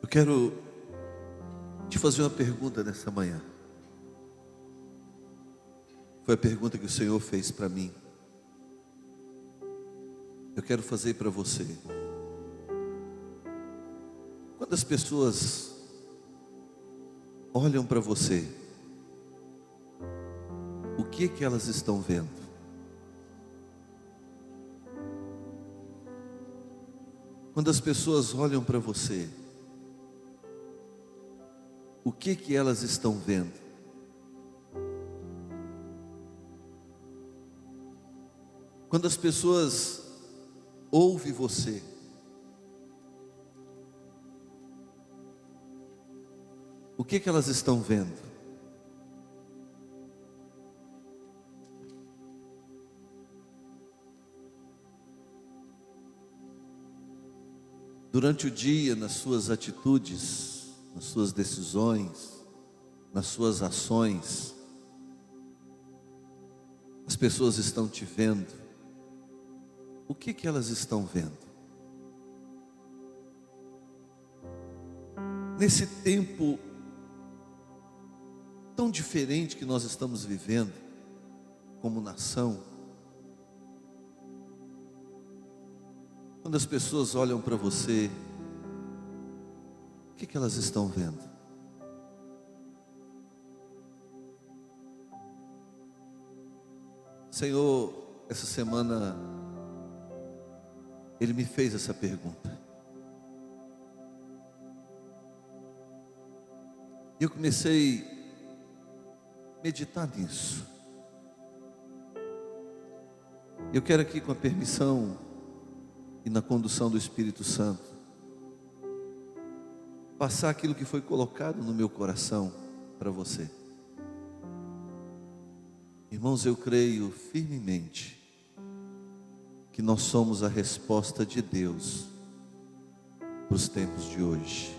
Eu quero te fazer uma pergunta nessa manhã. Foi a pergunta que o Senhor fez para mim. Eu quero fazer para você. Quando as pessoas olham para você, o que elas estão vendo? Quando as pessoas olham para você, o que elas estão vendo? Quando as pessoas ouvem você, o que elas estão vendo? Durante o dia, nas suas atitudes, nas suas decisões, nas suas ações, as pessoas estão te vendo. O que elas estão vendo? Nesse tempo tão diferente que nós estamos vivendo como nação, quando as pessoas olham para você, o que elas estão vendo? Senhor, essa semana Ele me fez essa pergunta. E eu comecei a meditar nisso. Eu quero aqui, com a permissão e na condução do Espírito Santo, passar aquilo que foi colocado no meu coração para você. Irmãos, eu creio firmemente que nós somos a resposta de Deus para os tempos de hoje.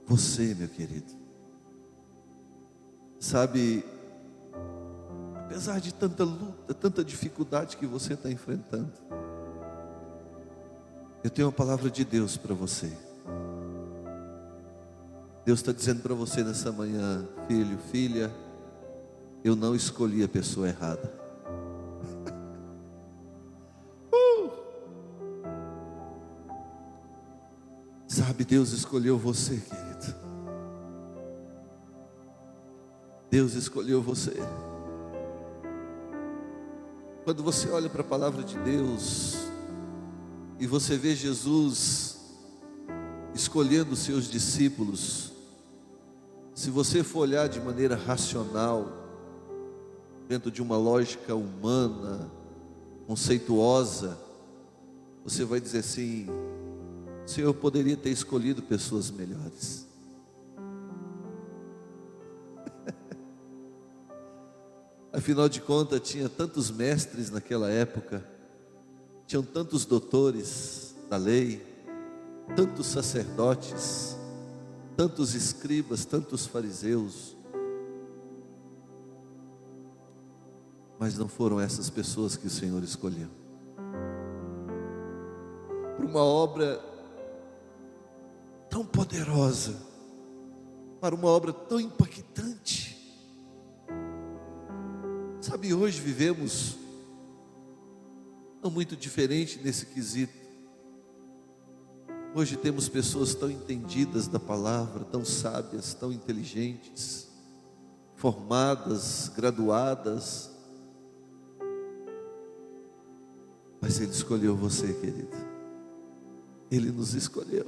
Você, meu querido, sabe, apesar de tanta luta, tanta dificuldade que você está enfrentando, eu tenho uma palavra de Deus para você. Deus está dizendo para você nessa manhã: filho, filha, eu não escolhi a pessoa errada. Sabe, Deus escolheu você, querido. Deus escolheu você. Quando você olha para a palavra de Deus e você vê Jesus escolhendo os seus discípulos, se você for olhar de maneira racional, dentro de uma lógica humana, conceituosa, você vai dizer assim: o Senhor poderia ter escolhido pessoas melhores. Afinal de contas, tinha tantos mestres naquela época, tinham tantos doutores da lei, tantos sacerdotes, tantos escribas, tantos fariseus, mas não foram essas pessoas que o Senhor escolheu para uma obra tão poderosa, para uma obra tão impactante. Sabe, hoje vivemos não muito diferente nesse quesito. Hoje temos pessoas tão entendidas da palavra, tão sábias, tão inteligentes, formadas, graduadas, mas Ele escolheu você, querido. Ele nos escolheu.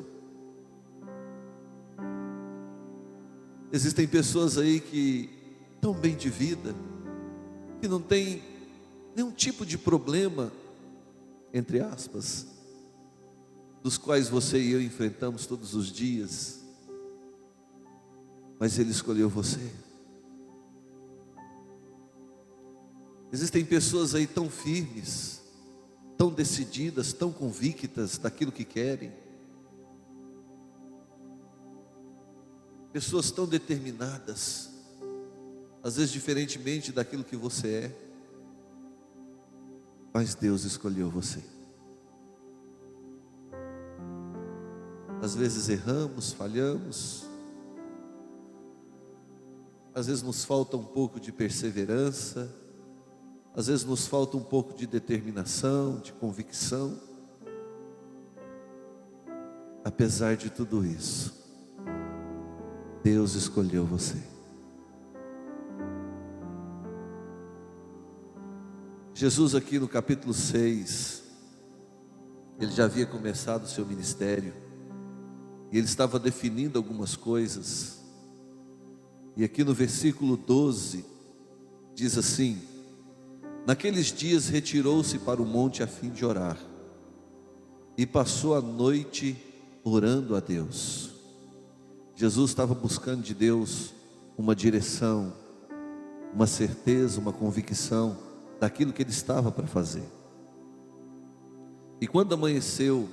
Existem pessoas aí que estão bem de vida, que não tem nenhum tipo de problema, entre aspas, dos quais você e eu enfrentamos todos os dias, mas Ele escolheu você. Existem pessoas aí tão firmes, tão decididas, tão convictas daquilo que querem, pessoas tão determinadas, às vezes diferentemente daquilo que você é, mas Deus escolheu você. às vezes erramos, falhamos, às vezes nos falta um pouco de perseverança, às vezes nos falta um pouco de determinação, de convicção. Apesar de tudo isso, Deus escolheu você. Jesus aqui no capítulo 6, ele já havia começado o seu ministério, e ele estava definindo algumas coisas, e aqui no versículo 12, diz assim: naqueles dias retirou-se para o monte a fim de orar, e passou a noite orando a Deus. Jesus estava buscando de Deus uma direção, uma certeza, uma convicção daquilo que ele estava para fazer. E quando amanheceu,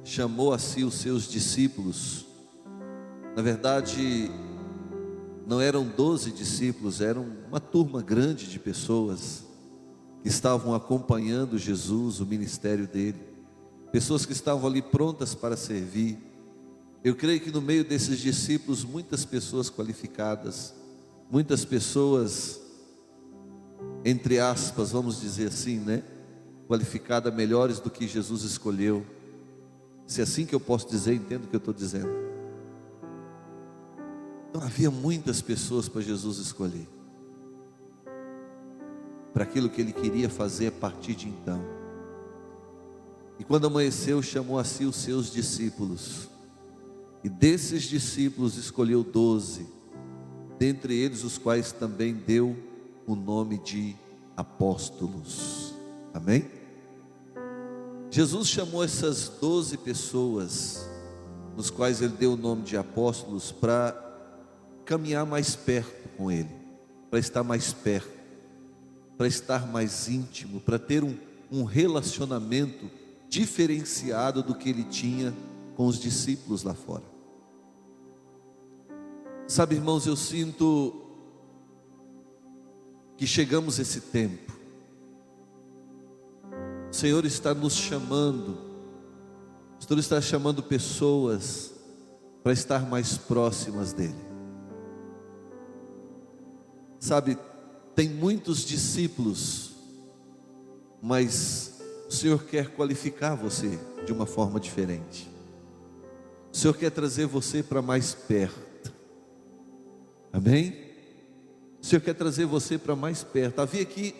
chamou a si os seus discípulos. Na verdade, não eram 12 discípulos, eram uma turma grande de pessoas que estavam acompanhando Jesus, o ministério dele, pessoas que estavam ali prontas para servir. Eu creio que no meio desses discípulos, muitas pessoas qualificadas, muitas pessoas, entre aspas, vamos dizer assim, né? Qualificadas, melhores do que Jesus escolheu. Se é assim que eu posso dizer, entendo o que eu estou dizendo. Então havia muitas pessoas para Jesus escolher, para aquilo que ele queria fazer a partir de então. E quando amanheceu, chamou a si os seus discípulos, e desses discípulos escolheu 12, dentre eles os quais também deu o nome de apóstolos. Amém? Jesus chamou essas 12 pessoas, nos quais ele deu o nome de apóstolos, para caminhar mais perto com ele, para estar mais perto, para estar mais íntimo, para ter um relacionamento diferenciado do que ele tinha com os discípulos lá fora. Sabe, irmãos, eu sinto que chegamos a esse tempo. O Senhor está nos chamando, o Senhor está chamando pessoas para estar mais próximas dele. Sabe, tem muitos discípulos, mas o Senhor quer qualificar você de uma forma diferente. O Senhor quer trazer você para mais perto. Amém? O Senhor quer trazer você para mais perto. Havia aqui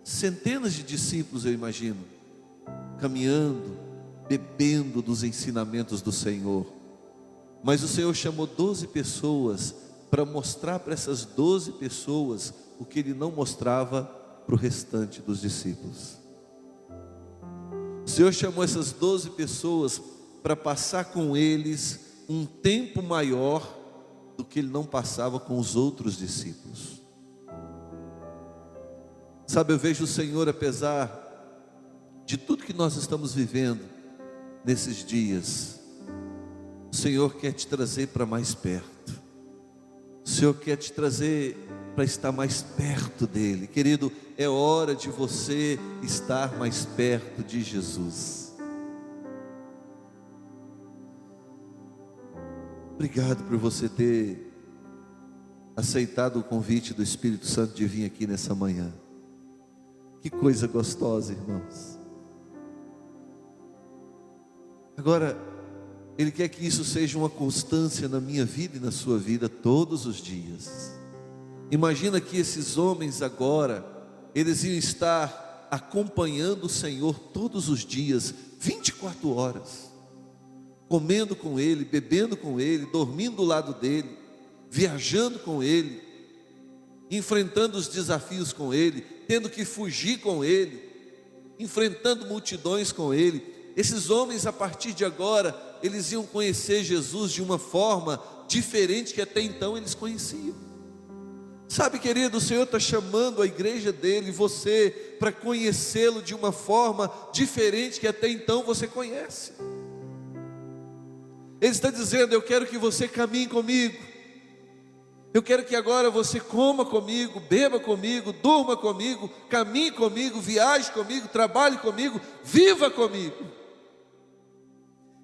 centenas de discípulos, eu imagino, caminhando, bebendo dos ensinamentos do Senhor. Mas o Senhor chamou 12 pessoas para mostrar para essas 12 pessoas o que Ele não mostrava para o restante dos discípulos. O Senhor chamou essas 12 pessoas para passar com eles um tempo maior do que Ele não passava com os outros discípulos. Sabe, eu vejo o Senhor, apesar de tudo que nós estamos vivendo nesses dias, o Senhor quer te trazer para mais perto. O Senhor quer te trazer para estar mais perto dEle. Querido, é hora de você estar mais perto de Jesus. Obrigado por você ter aceitado o convite do Espírito Santo de vir aqui nessa manhã. Que coisa gostosa, irmãos. Agora, Ele quer que isso seja uma constância na minha vida e na sua vida todos os dias. Imagina que esses homens agora, eles iam estar acompanhando o Senhor todos os dias, 24 horas. Comendo com Ele, bebendo com Ele, dormindo do lado dEle, viajando com Ele, enfrentando os desafios com Ele, tendo que fugir com Ele, enfrentando multidões com Ele. Esses homens, a partir de agora, eles iam conhecer Jesus de uma forma diferente que até então eles conheciam. Sabe, querido, o Senhor está chamando a igreja dele, você, para conhecê-lo de uma forma diferente que até então você conhece. Ele está dizendo: eu quero que você caminhe comigo, eu quero que agora você coma comigo, beba comigo, durma comigo, caminhe comigo, viaje comigo, trabalhe comigo, viva comigo.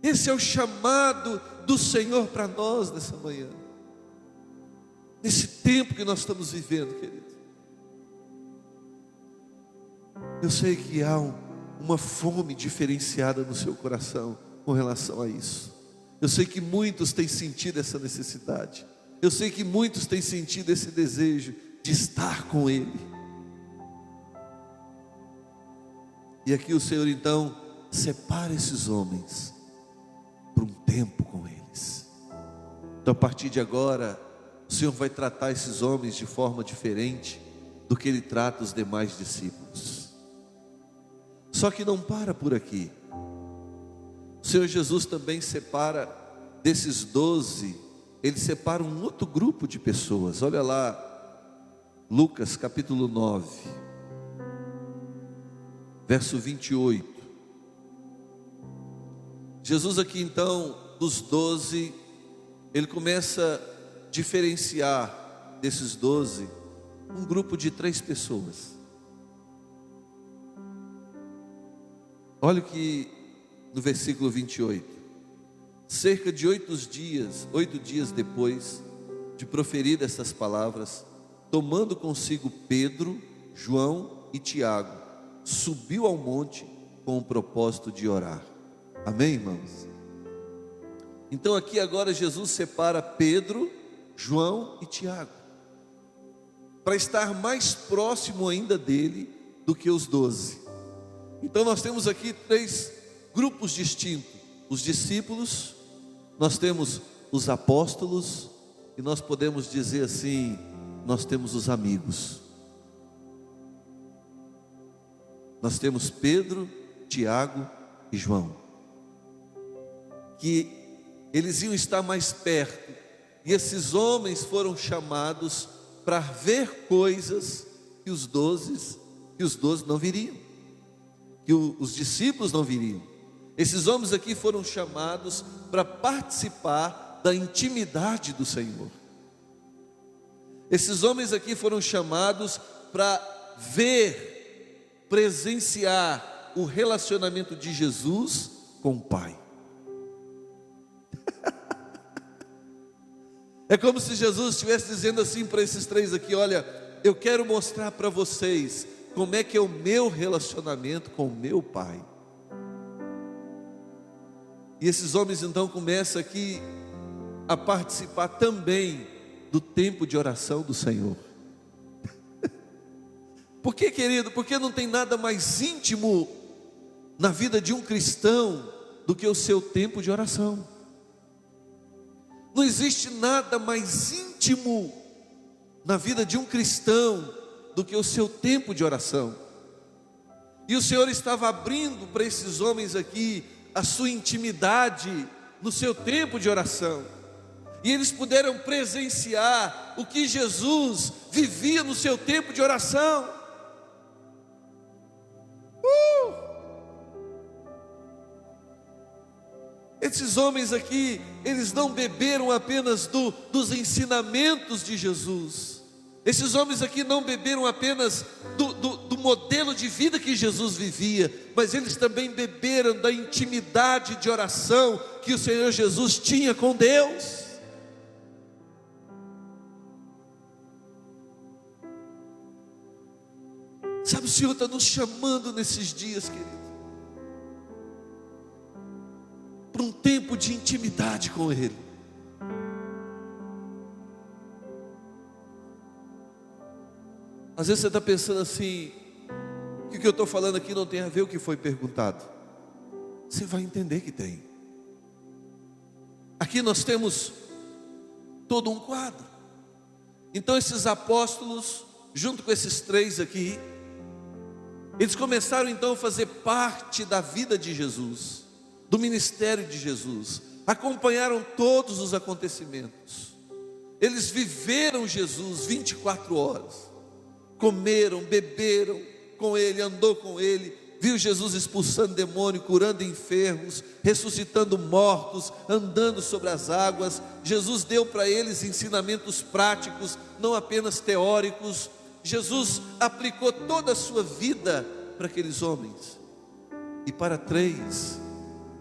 Esse é o chamado do Senhor para nós nessa manhã, nesse tempo que nós estamos vivendo, querido. Eu sei que há uma fome diferenciada no seu coração com relação a isso. Eu sei que muitos têm sentido essa necessidade. Eu sei que muitos têm sentido esse desejo de estar com Ele. E aqui o Senhor então separa esses homens por um tempo com eles. Então a partir de agora, o Senhor vai tratar esses homens de forma diferente do que Ele trata os demais discípulos. Só que não para por aqui. O Senhor Jesus também separa desses 12, Ele separa um outro grupo de pessoas. Olha lá, Lucas capítulo 9, verso 28. Jesus aqui então, dos 12, Ele começa a diferenciar desses 12, um grupo de 3 pessoas. Olha o que no versículo 28. Cerca de 8 dias depois de proferir essas palavras, tomando consigo Pedro, João e Tiago, subiu ao monte com o propósito de orar. Amém, irmãos? Então aqui agora Jesus separa Pedro, João e Tiago, para estar mais próximo ainda dele do que os 12. Então nós temos aqui 3 grupos distintos: os discípulos, nós temos os apóstolos, e nós podemos dizer assim, nós temos os amigos. Nós temos Pedro, Tiago e João, que eles iam estar mais perto, e esses homens foram chamados para ver coisas que os 12 não viriam, que os discípulos não viriam. Esses homens aqui foram chamados para participar da intimidade do Senhor. Esses homens aqui foram chamados para ver, presenciar o relacionamento de Jesus com o Pai. É como se Jesus estivesse dizendo assim para esses 3 aqui: olha, eu quero mostrar para vocês como é que é o meu relacionamento com o meu Pai. E esses homens então começam aqui a participar também do tempo de oração do Senhor. Por que, querido? Porque não tem nada mais íntimo na vida de um cristão do que o seu tempo de oração. Não existe nada mais íntimo na vida de um cristão do que o seu tempo de oração. E o Senhor estava abrindo para esses homens aqui a sua intimidade no seu tempo de oração. E eles puderam presenciar o que Jesus vivia no seu tempo de oração. Esses homens aqui, eles não beberam apenas dos ensinamentos de Jesus. Esses homens aqui não beberam apenas do modelo de vida que Jesus vivia, mas eles também beberam da intimidade de oração que o Senhor Jesus tinha com Deus. Sabe, o Senhor está nos chamando nesses dias, querido, para um tempo de intimidade com Ele. Às vezes você está pensando assim: o que eu estou falando aqui não tem a ver com o que foi perguntado. Você vai entender que tem. Aqui nós temos todo um quadro. Então esses apóstolos, junto com esses 3 aqui, eles começaram então a fazer parte da vida de Jesus, do ministério de Jesus. Acompanharam todos os acontecimentos. Eles viveram Jesus 24 horas. Comeram, beberam com Ele, andou com Ele, viu Jesus expulsando demônio, curando enfermos, ressuscitando mortos, andando sobre as águas. Jesus deu para eles ensinamentos práticos, não apenas teóricos. Jesus aplicou toda a sua vida para aqueles homens. E para 3,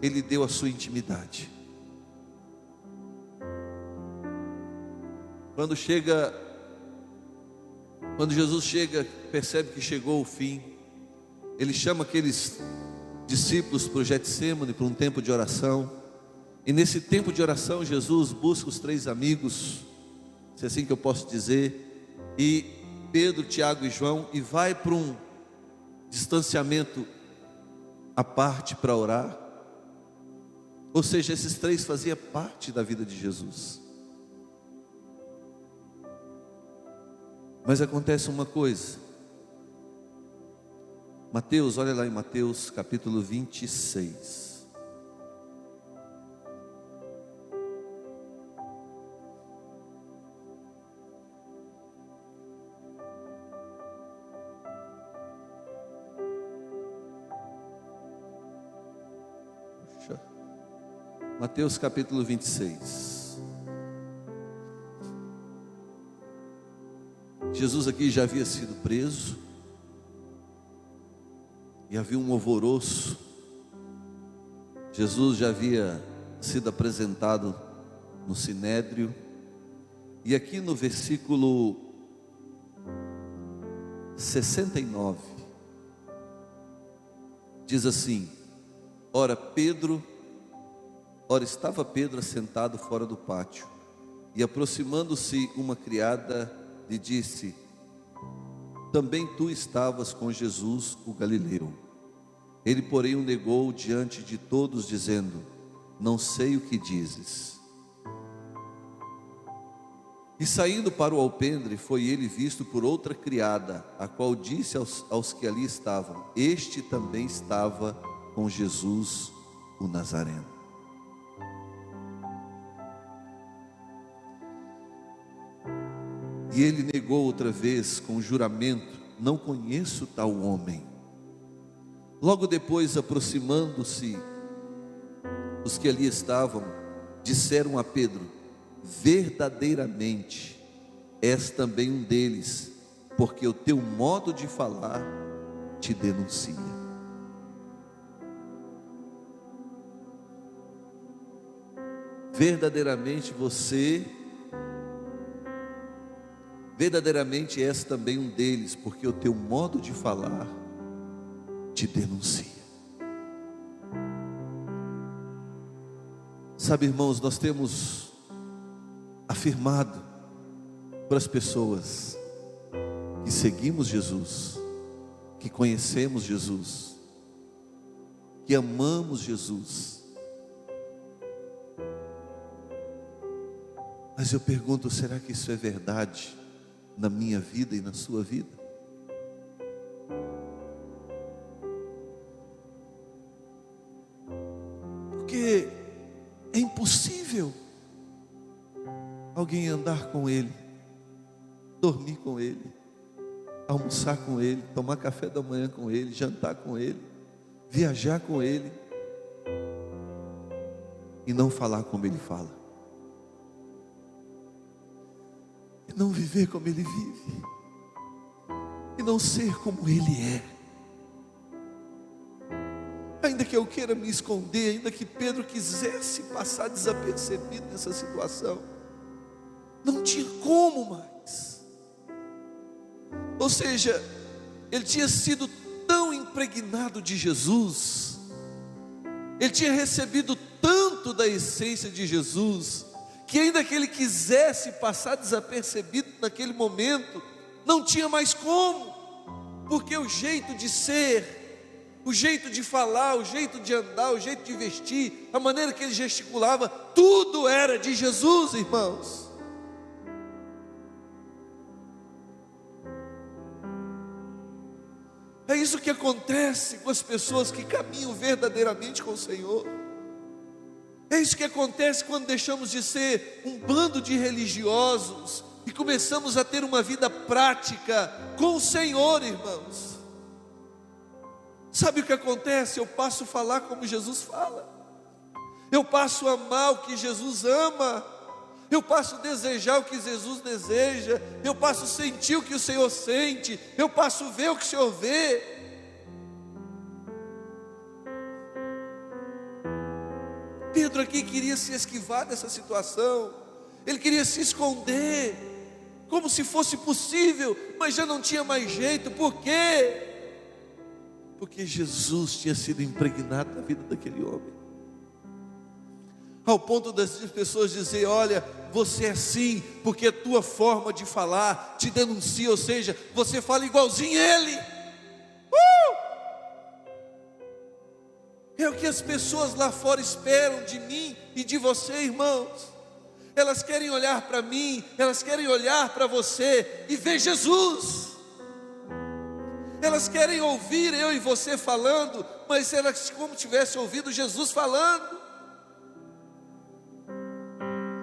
Ele deu a sua intimidade. Quando Jesus chega, percebe que chegou o fim, Ele chama aqueles discípulos para o Getsêmani, para um tempo de oração. E nesse tempo de oração, Jesus busca os 3 amigos, se é assim que eu posso dizer, e Pedro, Tiago e João, e vai para um distanciamento à parte para orar. Ou seja, esses 3 faziam parte da vida de Jesus. Mas acontece uma coisa. Mateus, olha lá em Mateus capítulo 26. Mateus capítulo 26. Jesus aqui já havia sido preso, e havia um alvoroço. Jesus já havia sido apresentado no Sinédrio, e aqui no versículo 69, diz assim: Ora estava Pedro assentado fora do pátio, e aproximando-se uma criada, lhe disse: Também tu estavas com Jesus, o Galileu. Ele, porém, o negou diante de todos, dizendo: Não sei o que dizes. E saindo para o alpendre, foi ele visto por outra criada, a qual disse aos que ali estavam: Este também estava com Jesus, o Nazareno. E ele negou outra vez com juramento: Não conheço tal homem. Logo depois, aproximando-se os que ali estavam, disseram a Pedro: Verdadeiramente és também um deles, porque o teu modo de falar te denuncia. Verdadeiramente és também um deles, porque o teu modo de falar te denuncia. Sabe, irmãos, nós temos afirmado para as pessoas que seguimos Jesus, que conhecemos Jesus, que amamos Jesus. Mas eu pergunto, será que isso é verdade na minha vida e na sua vida? Porque é impossível alguém andar com Ele, dormir com Ele, almoçar com Ele, tomar café da manhã com Ele, jantar com Ele, viajar com Ele e não falar como Ele fala, e não viver como Ele vive, e não ser como Ele é. Ainda que eu queira me esconder, ainda que Pedro quisesse passar desapercebido nessa situação, não tinha como mais. Ou seja, ele tinha sido tão impregnado de Jesus, ele tinha recebido tanto da essência de Jesus, que ainda que ele quisesse passar desapercebido naquele momento, não tinha mais como, porque o jeito de ser, o jeito de falar, o jeito de andar, o jeito de vestir, a maneira que ele gesticulava, tudo era de Jesus, irmãos. É isso que acontece com as pessoas que caminham verdadeiramente com o Senhor. É isso que acontece quando deixamos de ser um bando de religiosos e começamos a ter uma vida prática com o Senhor, irmãos. Sabe o que acontece? Eu passo a falar como Jesus fala, eu passo a amar o que Jesus ama, eu passo a desejar o que Jesus deseja, eu passo a sentir o que o Senhor sente, eu passo a ver o que o Senhor vê. outro aqui queria se esquivar dessa situação. Ele queria se esconder, como se fosse possível, mas já não tinha mais jeito. Por quê? Porque Jesus tinha sido impregnado na vida daquele homem, ao ponto das pessoas dizerem: olha, você é assim, porque a tua forma de falar te denuncia, ou seja, você fala igualzinho a ele. É o que as pessoas lá fora esperam de mim e de você, irmãos. Elas querem olhar para mim, elas querem olhar para você e ver Jesus. Elas querem ouvir eu e você falando, mas elas como tivessem ouvido Jesus falando.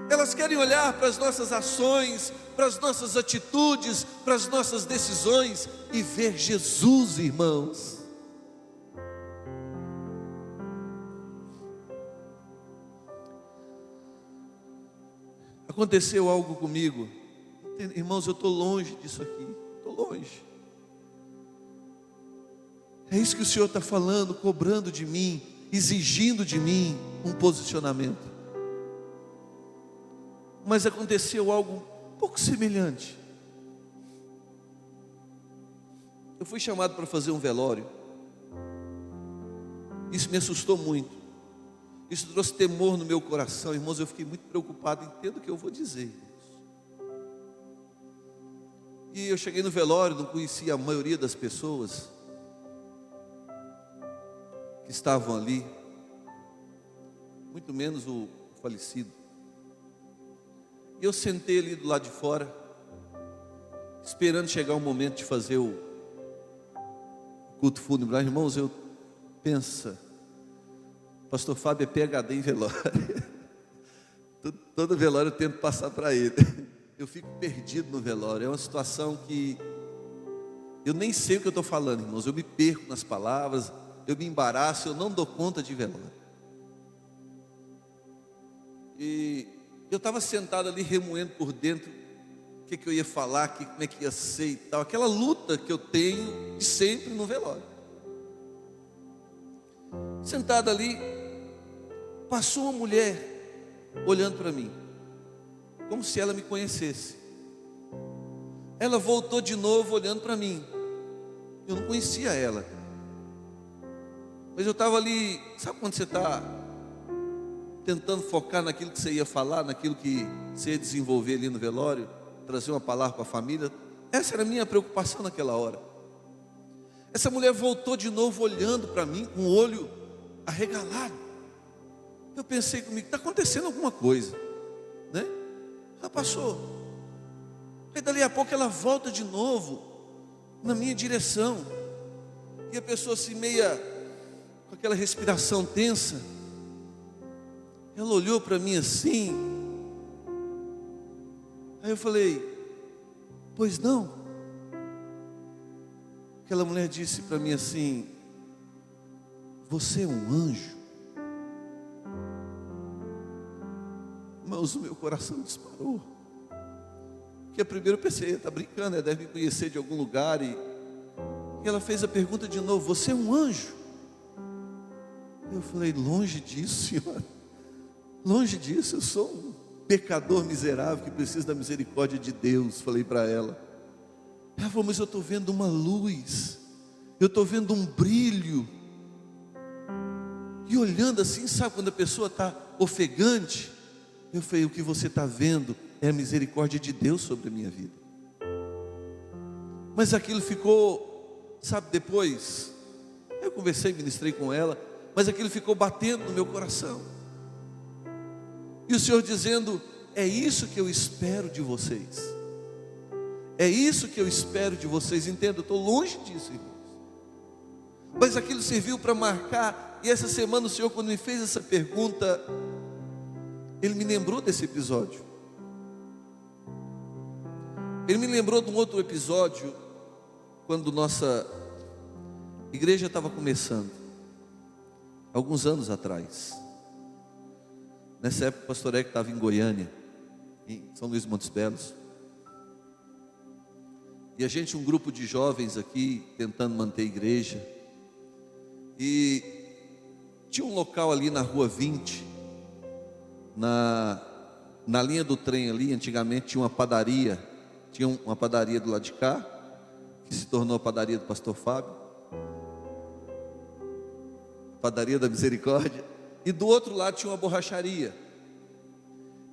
Elas querem olhar para as nossas ações, para as nossas atitudes, para as nossas decisões e ver Jesus, irmãos. Aconteceu algo comigo, irmãos, eu estou longe disso aqui, estou longe. É isso que o Senhor está falando, cobrando de mim, exigindo de mim um posicionamento. Mas aconteceu algo um pouco semelhante. Eu fui chamado para fazer um velório. Isso me assustou muito. Isso trouxe temor no meu coração, irmãos. Eu fiquei muito preocupado. Entendo o que eu vou dizer. E eu cheguei no velório, não conhecia a maioria das pessoas que estavam ali, muito menos o falecido. E eu sentei ali do lado de fora, esperando chegar o momento de fazer o culto fúnebre. Irmãos, eu penso, pastor Fábio é PhD em velório. Todo velório eu tento passar para ele. Eu fico perdido no velório. É uma situação que eu nem sei o que eu estou falando, irmãos. Eu me perco nas palavras, eu me embaraço, eu não dou conta de velório. E eu estava sentado ali remoendo por dentro o que eu ia falar, como é que ia ser e tal. Aquela luta que eu tenho de sempre no velório. Sentado ali, passou uma mulher olhando para mim, como se ela me conhecesse. Ela voltou de novo olhando para mim. Eu não conhecia ela, mas eu estava ali. Sabe quando você está tentando focar naquilo que você ia falar, naquilo que você ia desenvolver ali no velório, trazer uma palavra para a família? Essa era a minha preocupação naquela hora. Essa mulher voltou de novo olhando para mim com o olho arregalado. Eu pensei comigo: está acontecendo alguma coisa, né? Ela passou. Aí dali a pouco ela volta de novo na minha direção. E a pessoa assim, meia com aquela respiração tensa. Ela olhou para mim assim. Aí eu falei: pois não? Aquela mulher disse para mim assim: você é um anjo. Irmãos, o meu coração disparou. Porque primeiro eu pensei: está brincando, ela deve me conhecer de algum lugar. E ela fez a pergunta de novo: você é um anjo? Eu falei: longe disso, senhora. Longe disso, eu sou um pecador miserável que precisa da misericórdia de Deus. Falei para ela. Ela falou: mas eu estou vendo uma luz, eu estou vendo um brilho. E olhando assim, sabe quando a pessoa está ofegante? Eu falei: o que você está vendo é a misericórdia de Deus sobre a minha vida. Mas aquilo ficou, sabe, depois eu conversei, ministrei com ela, mas aquilo ficou batendo no meu coração. E o Senhor dizendo: é isso que eu espero de vocês. É isso que eu espero de vocês. Entenda, eu estou longe disso, irmãos. Mas aquilo serviu para marcar. E essa semana o Senhor, quando me fez essa pergunta, Ele me lembrou desse episódio. Ele me lembrou de um outro episódio, quando nossa igreja estava começando, alguns anos atrás. Nessa época o pastor Eco estava em Goiânia, em São Luís Montes Belos. E a gente, um grupo de jovens aqui, tentando manter a igreja. E tinha um local ali na rua 20, na linha do trem ali, antigamente tinha uma padaria do lado de cá, que se tornou a padaria do pastor Fábio, padaria da misericórdia, e do outro lado tinha uma borracharia,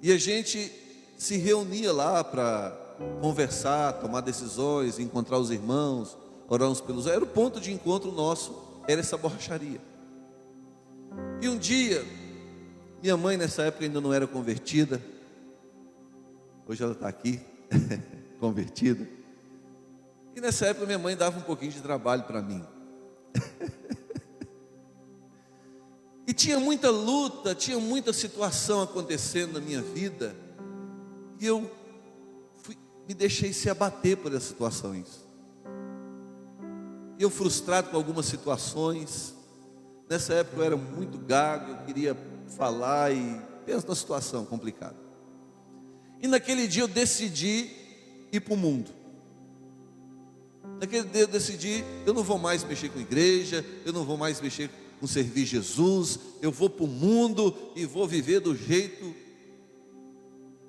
e a gente se reunia lá para conversar, tomar decisões, encontrar os irmãos, orar uns pelos outros. Era o ponto de encontro nosso, era essa borracharia. E um dia, minha mãe nessa época ainda não era convertida, hoje ela está aqui, convertida, e nessa época minha mãe dava um pouquinho de trabalho para mim, e tinha muita luta, tinha muita situação acontecendo na minha vida, e eu me deixei se abater por essas situações, e eu frustrado com algumas situações. Nessa época eu era muito gago, eu queria falar e pensa na situação complicada. E naquele dia eu decidi ir para o mundo. Naquele dia eu decidi, eu não vou mais mexer com igreja, eu não vou mais mexer com servir Jesus, eu vou para o mundo e vou viver do jeito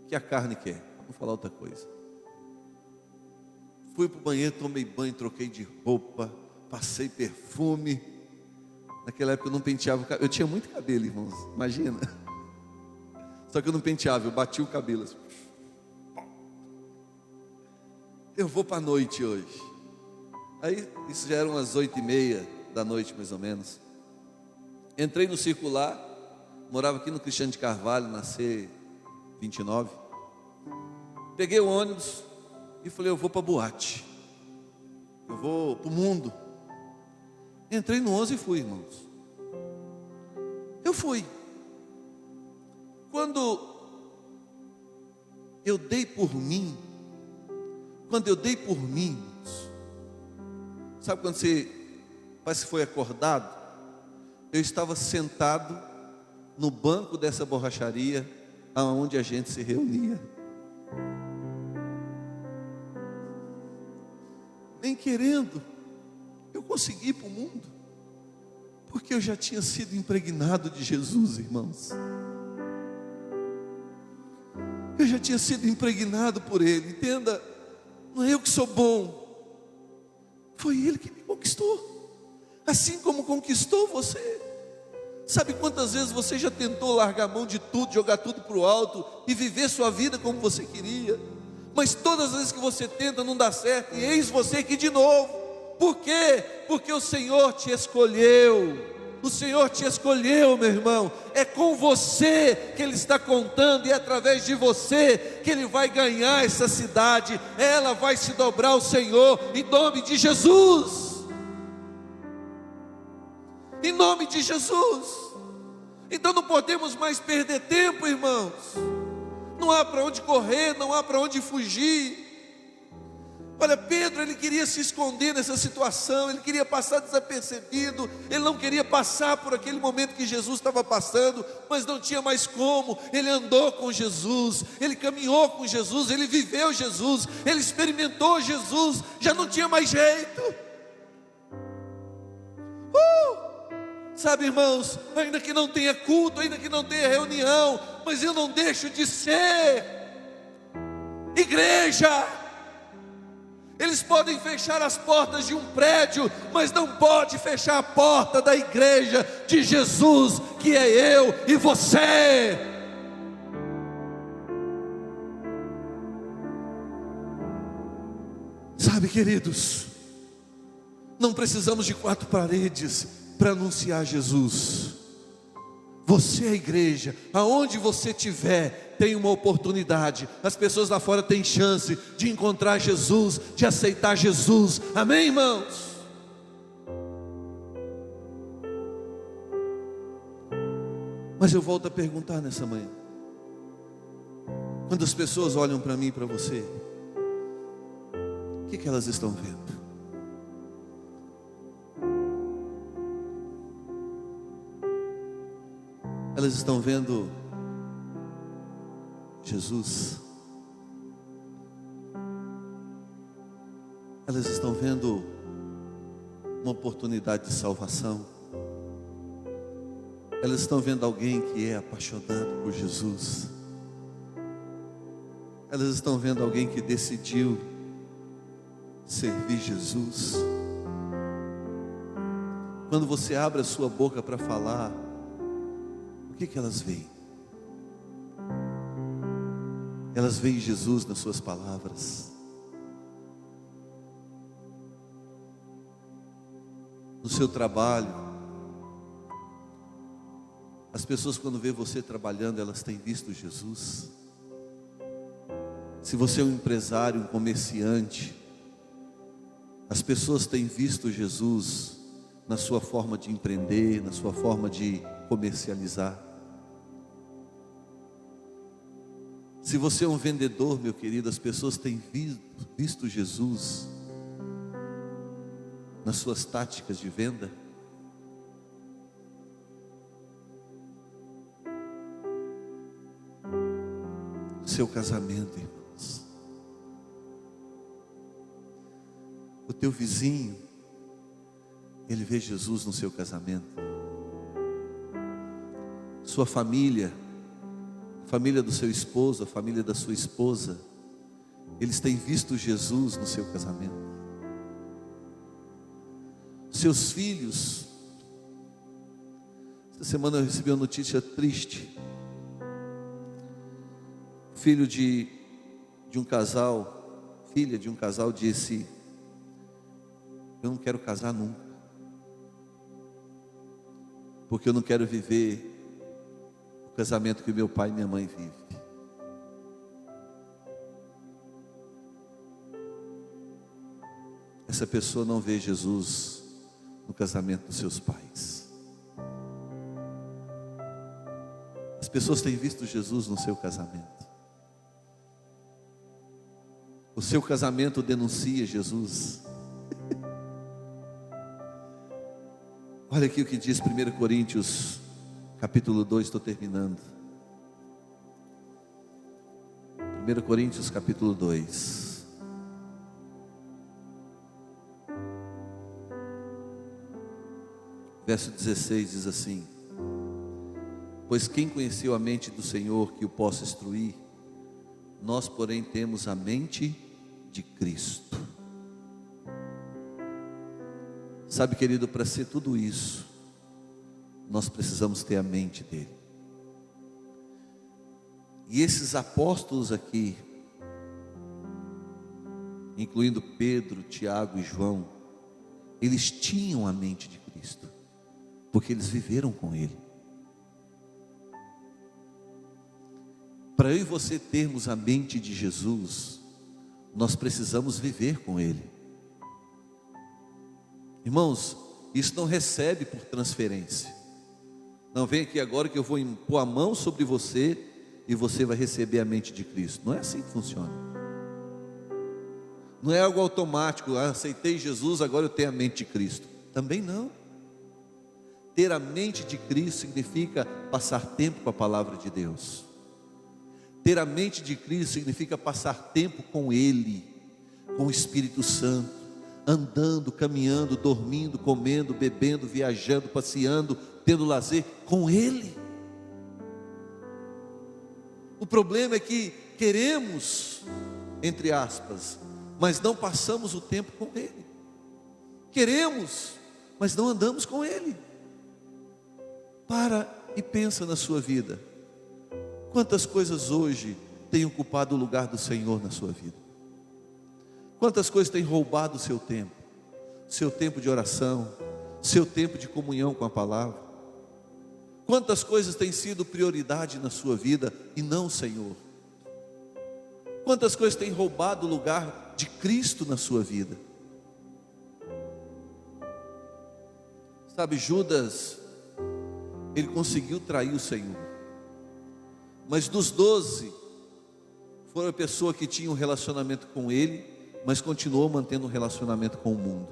que a carne quer. Vou falar outra coisa. Fui para o banheiro, tomei banho, troquei de roupa, passei perfume. Naquela época eu não penteava o cabelo, eu tinha muito cabelo, irmãos, imagina. Só que eu não penteava, eu bati o cabelo assim. Eu vou para a noite hoje. Aí, isso já eram umas 8h30 da noite, mais ou menos. Entrei no circular, morava aqui no Cristiano de Carvalho, na C29. Peguei o ônibus e falei, eu vou para a boate. Eu vou para o mundo. Entrei no 11 e fui, irmãos. Eu fui. Quando eu dei por mim, irmãos, sabe quando você parece que foi acordado? Eu estava sentado no banco dessa borracharia, aonde a gente se reunia. Nem querendo, eu consegui ir para o mundo, porque eu já tinha sido impregnado de Jesus, irmãos. Eu já tinha sido impregnado por Ele, entenda, não é eu que sou bom, foi Ele que me conquistou, assim como conquistou você. Sabe quantas vezes você já tentou largar a mão de tudo, jogar tudo para o alto e viver sua vida como você queria, mas todas as vezes que você tenta não dá certo, e eis você aqui de novo. Por quê? Porque o Senhor te escolheu. O Senhor te escolheu, meu irmão. É com você que Ele está contando, e é através de você que Ele vai ganhar essa cidade. Ela vai se dobrar ao Senhor, em nome de Jesus. Em nome de Jesus. Então não podemos mais perder tempo, irmãos. Não há para onde correr, não há para onde fugir. Olha, Pedro, ele queria se esconder nessa situação, ele queria passar desapercebido, ele não queria passar por aquele momento que Jesus estava passando, mas não tinha mais como. Ele andou com Jesus, ele caminhou com Jesus, ele viveu Jesus, ele experimentou Jesus, já não tinha mais jeito. Sabe, irmãos, ainda que não tenha culto, ainda que não tenha reunião, mas eu não deixo de ser igreja. Eles podem fechar as portas de um prédio, mas não pode fechar a porta da igreja de Jesus, que é eu e você. Sabe, queridos, não precisamos de 4 paredes para anunciar Jesus. Você é a igreja, aonde você estiver, tem uma oportunidade. As pessoas lá fora têm chance de encontrar Jesus, de aceitar Jesus. Amém, irmãos? Mas eu volto a perguntar nessa manhã: quando as pessoas olham para mim e para você, o que elas estão vendo? Elas estão vendo Jesus? Elas estão vendo uma oportunidade de salvação? Elas estão vendo alguém que é apaixonado por Jesus. Elas estão vendo alguém que decidiu servir Jesus. Quando você abre a sua boca para falar, o que elas veem? Elas veem Jesus nas suas palavras. No seu trabalho, as pessoas quando vê você trabalhando, elas têm visto Jesus. Se você é um empresário, um comerciante, as pessoas têm visto Jesus na sua forma de empreender, na sua forma de comercializar. Se você é um vendedor, meu querido, as pessoas têm visto Jesus nas suas táticas de venda. Seu casamento, irmãos. O teu vizinho, ele vê Jesus no seu casamento. Sua família, a família do seu esposo, a família da sua esposa, eles têm visto Jesus no seu casamento. Seus filhos. Essa semana eu recebi uma notícia triste. Filho de um casal, filha de um casal disse: eu não quero casar nunca, porque eu não quero viver o casamento que meu pai e minha mãe vivem. Essa pessoa não vê Jesus no casamento dos seus pais. As pessoas têm visto Jesus no seu casamento. O seu casamento denuncia Jesus. Olha aqui o que diz 1 Coríntios capítulo 2, estou terminando. 1 Coríntios capítulo 2. Verso 16 diz assim: pois quem conheceu a mente do Senhor que o possa instruir? Nós, porém, temos a mente de Cristo. Sabe, querido, para ser tudo isso, nós precisamos ter a mente dele. E esses apóstolos aqui, incluindo Pedro, Tiago e João, eles tinham a mente de Cristo, porque eles viveram com ele. Para eu e você termos a mente de Jesus, nós precisamos viver com ele. Irmãos, isso não recebe por transferência. Não vem aqui agora que eu vou impor a mão sobre você e você vai receber a mente de Cristo. Não é assim que funciona. Não é algo automático. Aceitei Jesus, agora eu tenho a mente de Cristo. Também não. Ter a mente de Cristo significa passar tempo com a palavra de Deus. Ter a mente de Cristo significa passar tempo com Ele, com o Espírito Santo, andando, caminhando, dormindo, comendo, bebendo, viajando, passeando, tendo lazer com Ele. O problema é que queremos, entre aspas, mas não passamos o tempo com Ele. Queremos, mas não andamos com Ele. Para e pensa na sua vida. Quantas coisas hoje têm ocupado o lugar do Senhor na sua vida? Quantas coisas têm roubado o seu tempo? Seu tempo de oração, seu tempo de comunhão com a palavra. Quantas coisas têm sido prioridade na sua vida e não o Senhor? Quantas coisas têm roubado o lugar de Cristo na sua vida? Sabe, Judas, ele conseguiu trair o Senhor. Mas dos 12, foi a pessoa que tinha um relacionamento com ele, mas continuou mantendo um relacionamento com o mundo.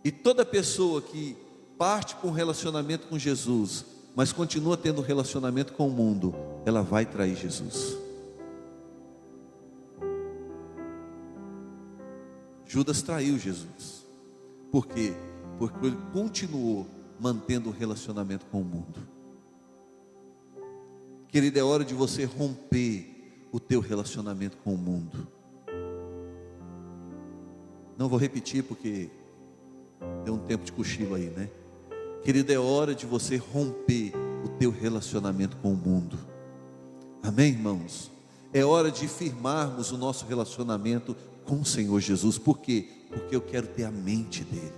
E toda pessoa que parte para um relacionamento com Jesus, mas continua tendo um relacionamento com o mundo, ela vai trair Jesus. Judas traiu Jesus. Por quê? Porque ele continuou mantendo o relacionamento com o mundo. Querido, é hora de você romper o teu relacionamento com o mundo. Não vou repetir porque deu um tempo de cochilo aí, né? Querido, é hora de você romper o teu relacionamento com o mundo. Amém, irmãos? É hora de firmarmos o nosso relacionamento com o Senhor Jesus. Por quê? Porque eu quero ter a mente dele.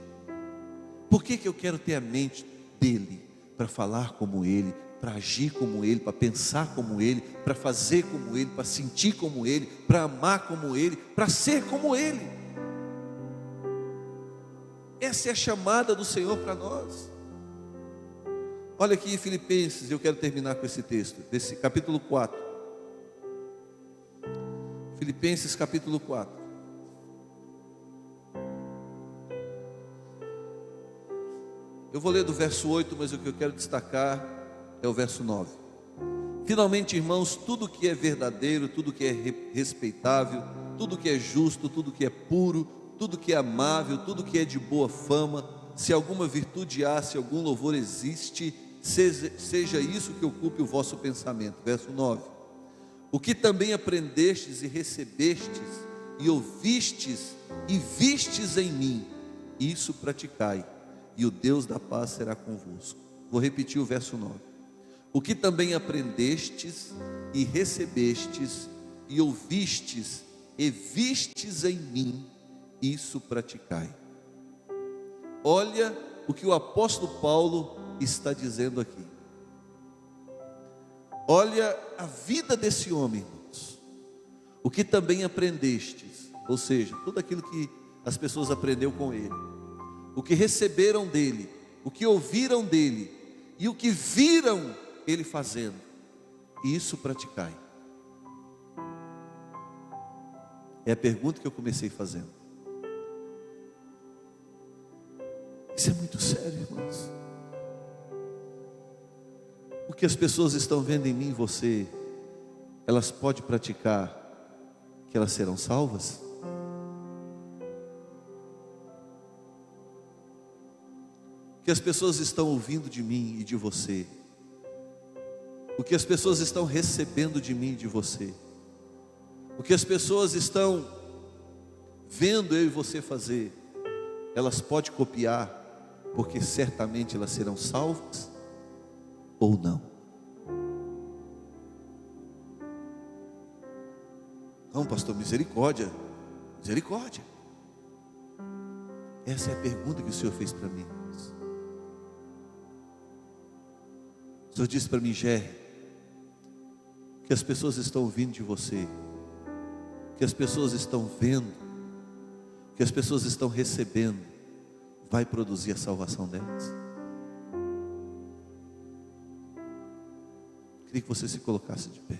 Por que eu quero ter a mente dele? Para falar como ele, para agir como ele, para pensar como ele, para fazer como ele, para sentir como ele, para amar como ele, para ser como ele. Essa é a chamada do Senhor para nós. Olha aqui em Filipenses, eu quero terminar com esse texto, desse capítulo 4. Filipenses capítulo 4. Eu vou ler do verso 8, mas o que eu quero destacar é o verso 9. Finalmente, irmãos, tudo que é verdadeiro, tudo que é respeitável, tudo que é justo, tudo que é puro, tudo que é amável, tudo que é de boa fama, se alguma virtude há, se algum louvor existe, seja isso que ocupe o vosso pensamento. Verso 9. O que também aprendestes e recebestes e ouvistes e vistes em mim, isso praticai, e o Deus da paz será convosco. Vou repetir o verso 9. O que também aprendestes e recebestes e ouvistes e vistes em mim, isso praticai. Olha o que o apóstolo Paulo está dizendo aqui. Olha a vida desse homem, irmãos. O que também aprendestes, ou seja, tudo aquilo que as pessoas aprenderam com ele, o que receberam dele, o que ouviram dele e o que viram ele fazendo, isso praticai. É a pergunta que eu comecei fazendo. Isso é muito sério, irmãos. O que as pessoas estão vendo em mim e você, elas podem praticar que elas serão salvas? O que as pessoas estão ouvindo de mim e de você, o que as pessoas estão recebendo de mim e de você, o que as pessoas estão vendo eu e você fazer, elas podem copiar, porque certamente elas serão salvas ou não? Não, pastor, misericórdia, misericórdia. Essa é a pergunta que o Senhor fez para mim. O Senhor disse para mim: Jerry, o que as pessoas estão ouvindo de você, o que as pessoas estão vendo, o que as pessoas estão recebendo, vai produzir a salvação delas? Queria que você se colocasse de pé.